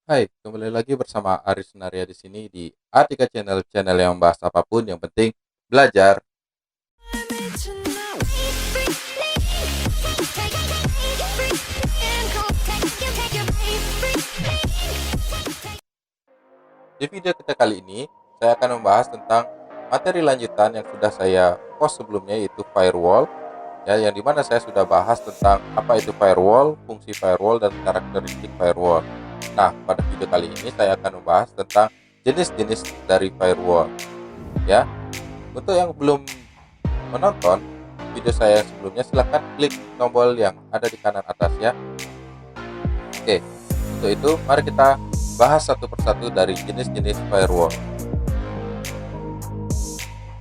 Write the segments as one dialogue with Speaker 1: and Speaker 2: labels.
Speaker 1: Hai, kembali lagi bersama Aris Naria di sini di A3 Channel, channel yang bahas apapun yang penting belajar. Di video kita kali ini, saya akan membahas tentang materi lanjutan yang sudah saya post sebelumnya, yaitu firewall. Ya, yang dimana saya sudah bahas tentang apa itu firewall, fungsi firewall, dan karakteristik firewall. Nah, pada video kali ini saya akan membahas tentang jenis-jenis dari firewall. Ya, untuk yang belum menonton video saya sebelumnya, silahkan klik tombol yang ada di kanan atas ya. Oke, untuk itu mari kita bahas satu persatu dari jenis-jenis firewall.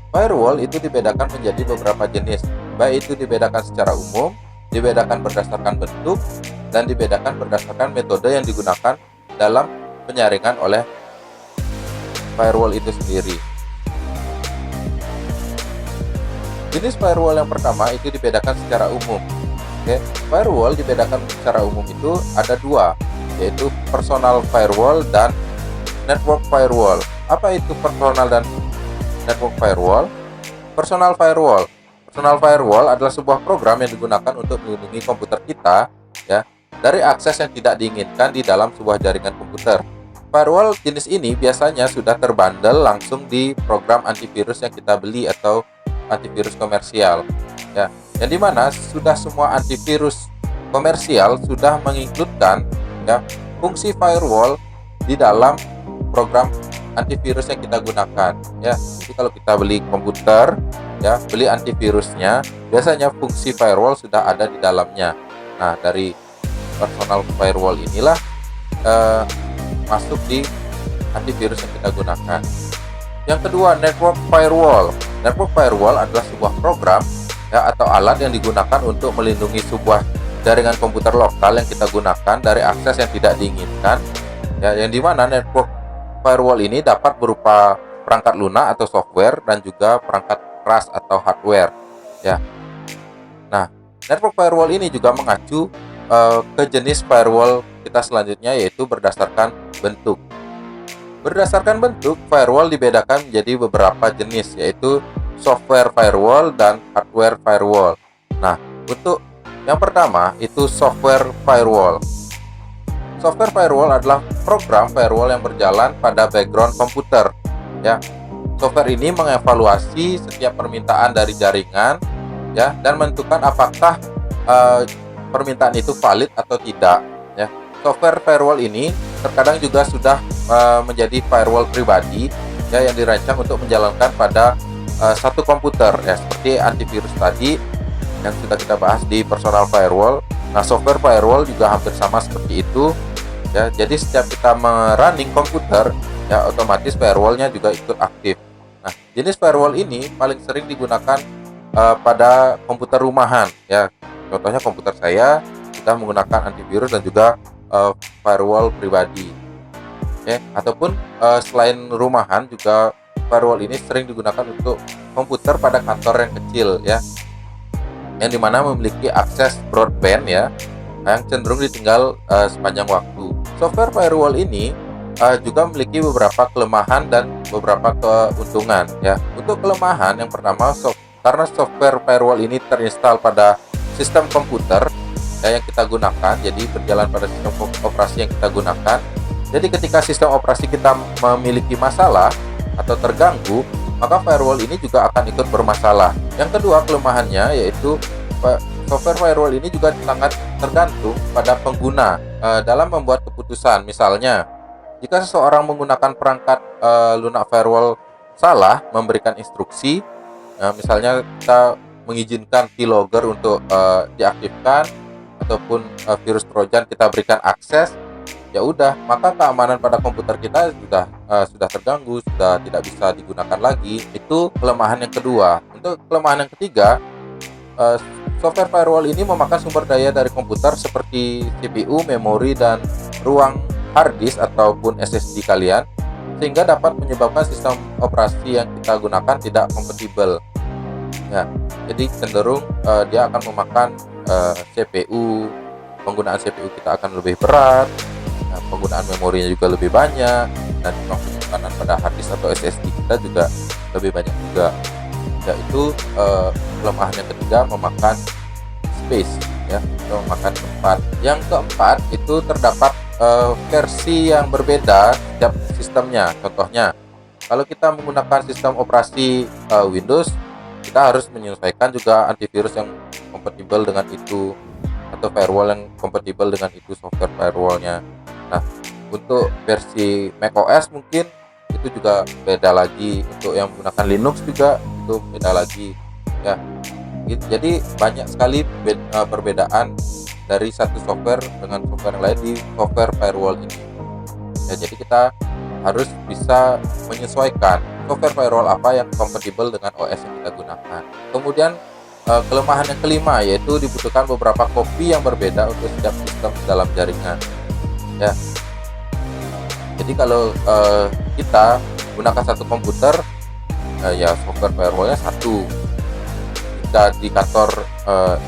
Speaker 1: Firewall itu dibedakan menjadi beberapa jenis, baik itu dibedakan secara umum, dibedakan berdasarkan bentuk, dan dibedakan berdasarkan metode yang digunakan dalam penyaringan oleh firewall itu sendiri. Jenis firewall yang pertama itu dibedakan secara umum. Oke, firewall dibedakan secara umum itu ada dua, yaitu personal firewall dan network firewall. Apa itu personal dan network firewall? Personal firewall. Personal firewall adalah sebuah program yang digunakan untuk melindungi komputer kita ya dari akses yang tidak diinginkan di dalam sebuah jaringan komputer. Firewall jenis ini biasanya sudah terbundle langsung di program antivirus yang kita beli atau antivirus komersial ya, yang dimana sudah semua antivirus komersial sudah menginkludkan ya fungsi firewall di dalam program antivirus yang kita gunakan ya. Jadi kalau kita beli komputer ya, beli antivirusnya, biasanya fungsi firewall sudah ada di dalamnya. Nah, dari personal firewall inilah masuk di antivirus yang kita gunakan. Yang kedua, network firewall. Network firewall adalah sebuah program ya atau alat yang digunakan untuk melindungi sebuah jaringan komputer lokal yang kita gunakan dari akses yang tidak diinginkan ya, yang dimana network firewall ini dapat berupa perangkat lunak atau software dan juga perangkat keras atau hardware ya. Nah, network firewall ini juga mengacu ke jenis firewall kita selanjutnya, yaitu berdasarkan bentuk. Berdasarkan bentuk, firewall dibedakan menjadi beberapa jenis, yaitu software firewall dan hardware firewall. Nah, untuk yang pertama itu software firewall. Software firewall adalah program firewall yang berjalan pada background komputer ya. Software ini mengevaluasi setiap permintaan dari jaringan ya, dan menentukan apakah permintaan itu valid atau tidak ya. Software firewall ini terkadang juga sudah menjadi firewall pribadi ya, yang dirancang untuk menjalankan pada satu komputer ya, seperti antivirus tadi yang sudah kita bahas di personal firewall. Nah, software firewall juga hampir sama seperti itu ya. Jadi setiap kita merunning komputer ya, otomatis firewallnya juga ikut aktif. Nah, jenis firewall ini paling sering digunakan pada komputer rumahan ya. Contohnya komputer saya sudah menggunakan antivirus dan juga firewall pribadi ya. Ataupun selain rumahan juga firewall ini sering digunakan untuk komputer pada kantor yang kecil ya, yang dimana memiliki akses broadband ya, yang cenderung ditinggal sepanjang waktu. Software firewall ini juga memiliki beberapa kelemahan dan beberapa keuntungan ya. Untuk kelemahan yang pertama, karena software firewall ini terinstall pada sistem komputer ya, yang kita gunakan, jadi berjalan pada sistem operasi yang kita gunakan. Jadi ketika sistem operasi kita memiliki masalah atau terganggu, maka firewall ini juga akan ikut bermasalah. Yang kedua kelemahannya yaitu software firewall ini juga sangat tergantung pada pengguna dalam membuat keputusan. Misalnya, jika seseorang menggunakan perangkat lunak firewall salah memberikan instruksi, misalnya kita mengizinkan keylogger untuk diaktifkan ataupun virus trojan kita berikan akses, ya udah, maka keamanan pada komputer kita sudah terganggu, sudah tidak bisa digunakan lagi. Itu kelemahan yang kedua. Untuk kelemahan yang ketiga, software firewall ini memakan sumber daya dari komputer seperti CPU, memori, dan ruang hard disk ataupun SSD kalian, sehingga dapat menyebabkan sistem operasi yang kita gunakan tidak kompatibel ya. Jadi cenderung dia akan memakan CPU, penggunaan CPU kita akan lebih berat. Nah, penggunaan memorinya juga lebih banyak, dan penyimpanan pada hard disk atau SSD kita juga lebih banyak juga. Yaitu kelemahan yang ketiga, memakan space ya, atau memakan tempat. Yang keempat itu terdapat versi yang berbeda setiap sistemnya. Contohnya, kalau kita menggunakan sistem operasi Windows, kita harus menyesuaikan juga antivirus yang kompatibel dengan itu, atau firewall yang kompatibel dengan itu, software firewallnya. Nah, untuk versi macOS mungkin itu juga beda lagi. Untuk yang menggunakan Linux juga itu beda lagi ya. Jadi banyak sekali perbedaan dari satu software dengan software yang lain di software firewall ini ya. Jadi kita harus bisa menyesuaikan software firewall apa yang kompatibel dengan OS yang kita gunakan. Kemudian kelemahan yang kelima yaitu dibutuhkan beberapa copy yang berbeda untuk setiap sistem dalam jaringan ya. Jadi kalau kita gunakan satu komputer ya software firewallnya satu. Jika di kantor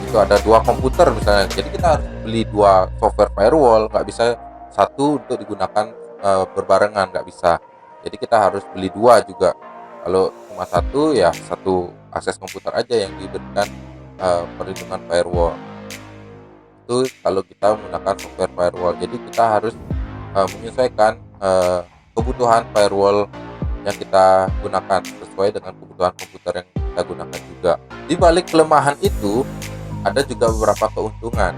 Speaker 1: itu ada dua komputer misalnya, jadi kita harus beli dua software firewall, nggak bisa satu untuk digunakan berbarengan, nggak bisa. Jadi kita harus beli dua juga. Kalau cuma satu ya satu akses komputer aja yang diberikan perlindungan firewall. Itu kalau kita menggunakan software firewall. Jadi kita harus menyesuaikan kebutuhan firewall yang kita gunakan sesuai dengan kebutuhan komputer yang kita gunakan juga. Di balik kelemahan itu ada juga beberapa keuntungan.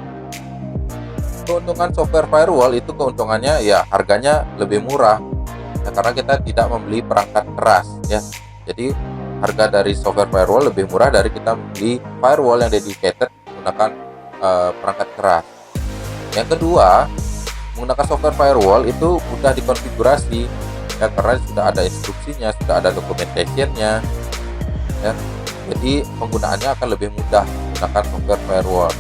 Speaker 1: Keuntungan software firewall itu keuntungannya ya harganya lebih murah ya, karena kita tidak membeli perangkat keras ya. Jadi harga dari software firewall lebih murah dari kita membeli firewall yang dedicated menggunakan perangkat keras. Yang kedua, menggunakan software firewall itu mudah dikonfigurasi ya, karena sudah ada instruksinya, sudah ada documentationnya ya. Jadi penggunaannya akan lebih mudah menggunakan software firewall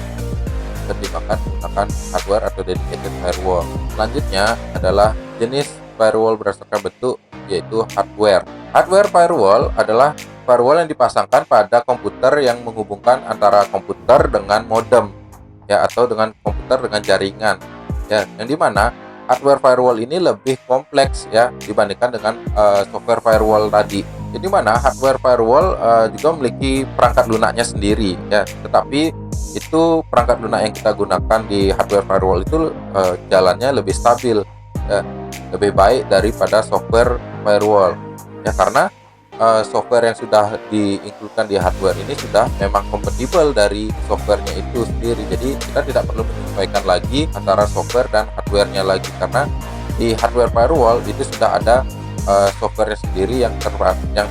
Speaker 1: ketimbang menggunakan hardware atau dedicated firewall. Selanjutnya adalah jenis firewall berdasarkan bentuk, yaitu hardware. Hardware firewall adalah firewall yang dipasangkan pada komputer yang menghubungkan antara komputer dengan modem ya, atau dengan komputer dengan jaringan ya, yang dimana hardware firewall ini lebih kompleks ya dibandingkan dengan software firewall tadi. Jadi mana hardware firewall juga memiliki perangkat lunaknya sendiri ya, tetapi itu perangkat lunak yang kita gunakan di hardware firewall itu jalannya lebih stabil ya, lebih baik daripada software firewall ya, karena software yang sudah diinkludkan di hardware ini sudah memang kompatibel dari softwarenya itu sendiri. Jadi kita tidak perlu menyesuaikan lagi antara software dan hardwarenya lagi, karena di hardware firewall itu sudah ada softwarenya sendiri yang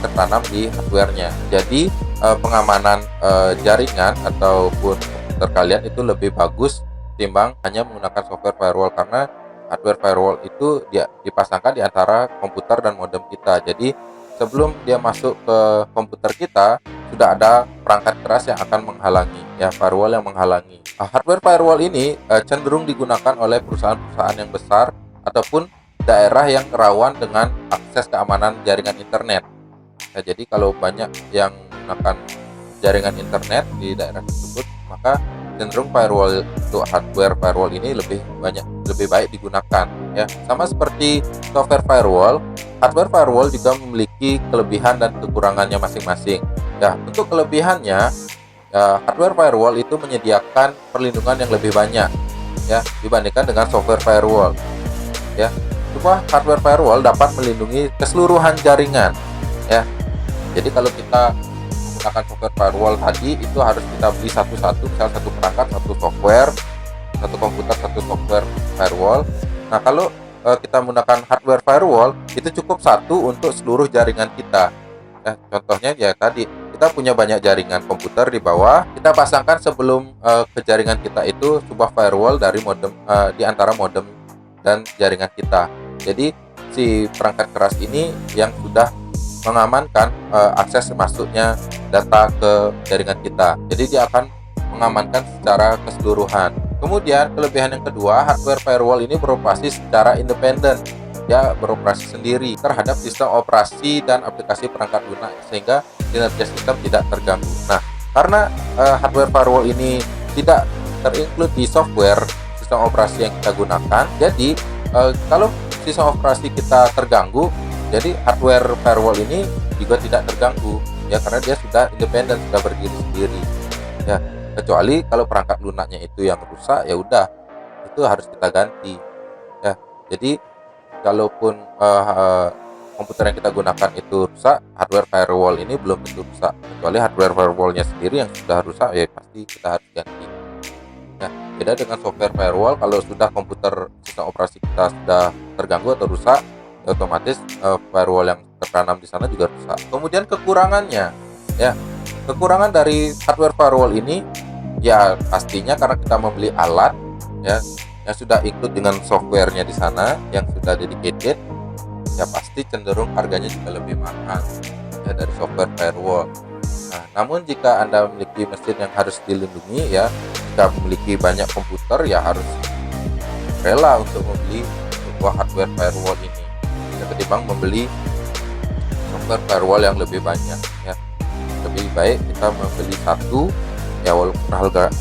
Speaker 1: tertanam di hardwarenya. Jadi pengamanan jaringan ataupun komputer kalian itu lebih bagus timbang hanya menggunakan software firewall, karena hardware firewall itu dia dipasangkan di antara komputer dan modem kita. Jadi sebelum dia masuk ke komputer kita sudah ada perangkat keras yang akan menghalangi ya, firewall yang menghalangi. Hardware firewall ini cenderung digunakan oleh perusahaan-perusahaan yang besar ataupun daerah yang rawan dengan akses keamanan jaringan internet ya. Jadi kalau banyak yang menggunakan jaringan internet di daerah tersebut, maka cenderung firewall untuk hardware firewall ini lebih baik digunakan ya. Sama seperti software firewall, hardware firewall juga memiliki kelebihan dan kekurangannya masing-masing ya. Untuk kelebihannya hardware firewall itu menyediakan perlindungan yang lebih banyak ya dibandingkan dengan software firewall ya. Sebuah hardware firewall dapat melindungi keseluruhan jaringan ya. Jadi kalau kita menggunakan software firewall tadi itu harus kita beli satu-satu, misal satu perangkat, satu software, satu komputer, satu software firewall. Nah, kalau kita menggunakan hardware firewall itu cukup satu untuk seluruh jaringan kita ya. Contohnya ya tadi, kita punya banyak jaringan komputer di bawah, kita pasangkan sebelum ke jaringan kita itu sebuah firewall dari modem di antara modem dan jaringan kita. Jadi si perangkat keras ini yang sudah mengamankan akses masuknya data ke jaringan kita. Jadi dia akan mengamankan secara keseluruhan. Kemudian kelebihan yang kedua, hardware firewall ini beroperasi secara independen. Dia beroperasi sendiri terhadap sistem operasi dan aplikasi perangkat lunak, sehingga kinerja sistem tidak terganggu. Nah, karena hardware firewall ini tidak terinclude di software sistem operasi yang kita gunakan, jadi Kalau sistem operasi kita terganggu, jadi hardware firewall ini juga tidak terganggu ya, karena dia sudah independen, sudah berdiri sendiri ya. Kecuali kalau perangkat lunaknya itu yang rusak, ya udah itu harus kita ganti ya. Jadi kalaupun komputer yang kita gunakan itu rusak, hardware firewall ini belum tentu rusak. Kecuali hardware firewallnya sendiri yang sudah rusak, ya pasti kita harus ganti. Nah, beda dengan software firewall, kalau sudah komputer sistem operasi kita sudah terganggu atau rusak, ya otomatis firewall yang tertanam di sana juga rusak. Kemudian kekurangannya, ya kekurangan dari hardware firewall ini, ya pastinya karena kita membeli alat ya yang sudah ikut dengan softwarenya di sana yang sudah dedicated, ya pasti cenderung harganya juga lebih mahal ya dari software firewall. Nah, namun jika Anda memiliki mesin yang harus dilindungi ya, jika memiliki banyak komputer, ya harus rela untuk membeli sebuah hardware firewall ini ya, ketimbang membeli software firewall yang lebih banyak ya. Lebih baik kita membeli satu ya, walaupun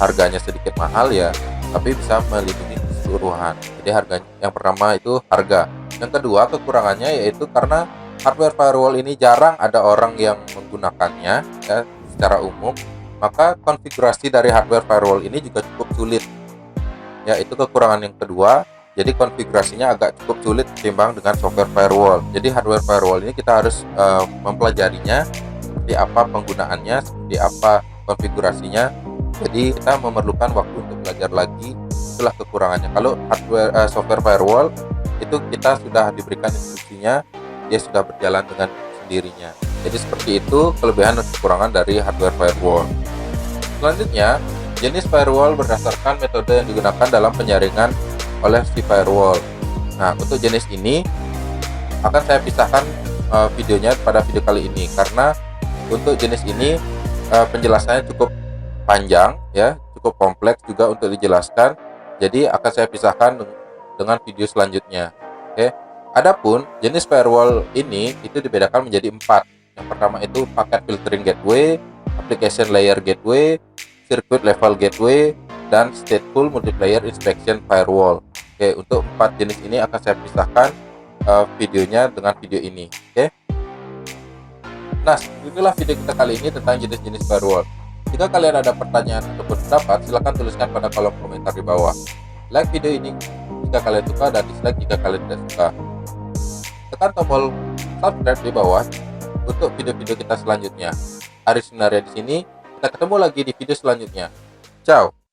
Speaker 1: harganya sedikit mahal ya, tapi bisa melindungi keseluruhan. Jadi harganya, yang pertama itu harga. Yang kedua kekurangannya yaitu karena hardware firewall ini jarang ada orang yang menggunakannya ya secara umum, maka konfigurasi dari hardware firewall ini juga cukup sulit ya. Itu kekurangan yang kedua. Jadi konfigurasinya agak cukup sulit ketimbang dengan software firewall. Jadi hardware firewall ini kita harus mempelajarinya, seperti apa penggunaannya, seperti apa konfigurasinya. Jadi kita memerlukan waktu untuk belajar lagi. Itulah kekurangannya. Kalau hardware software firewall itu kita sudah diberikan instruksinya, dia sudah berjalan dengan sendirinya. Jadi seperti itu kelebihan dan kekurangan dari hardware firewall. Selanjutnya, jenis firewall berdasarkan metode yang digunakan dalam penyaringan oleh si firewall. Nah, untuk jenis ini akan saya pisahkan videonya pada video kali ini, karena untuk jenis ini penjelasannya cukup panjang ya, cukup kompleks juga untuk dijelaskan. Jadi akan saya pisahkan dengan video selanjutnya. Oke. Adapun jenis firewall ini itu dibedakan menjadi 4. Yang pertama itu packet filtering gateway, application layer gateway, circuit level gateway, dan stateful multiplayer inspection firewall. Oke, untuk 4 jenis ini akan saya pisahkan videonya dengan video ini. Oke. Nah, itulah video kita kali ini tentang jenis-jenis firewall. Jika kalian ada pertanyaan ataupun pendapat, silahkan tuliskan pada kolom komentar di bawah. Like video ini jika kalian suka, dan dislike jika kalian tidak suka. Tekan tombol subscribe di bawah untuk video-video kita selanjutnya. Aris Sunaria di sini. Kita ketemu lagi di video selanjutnya. Ciao.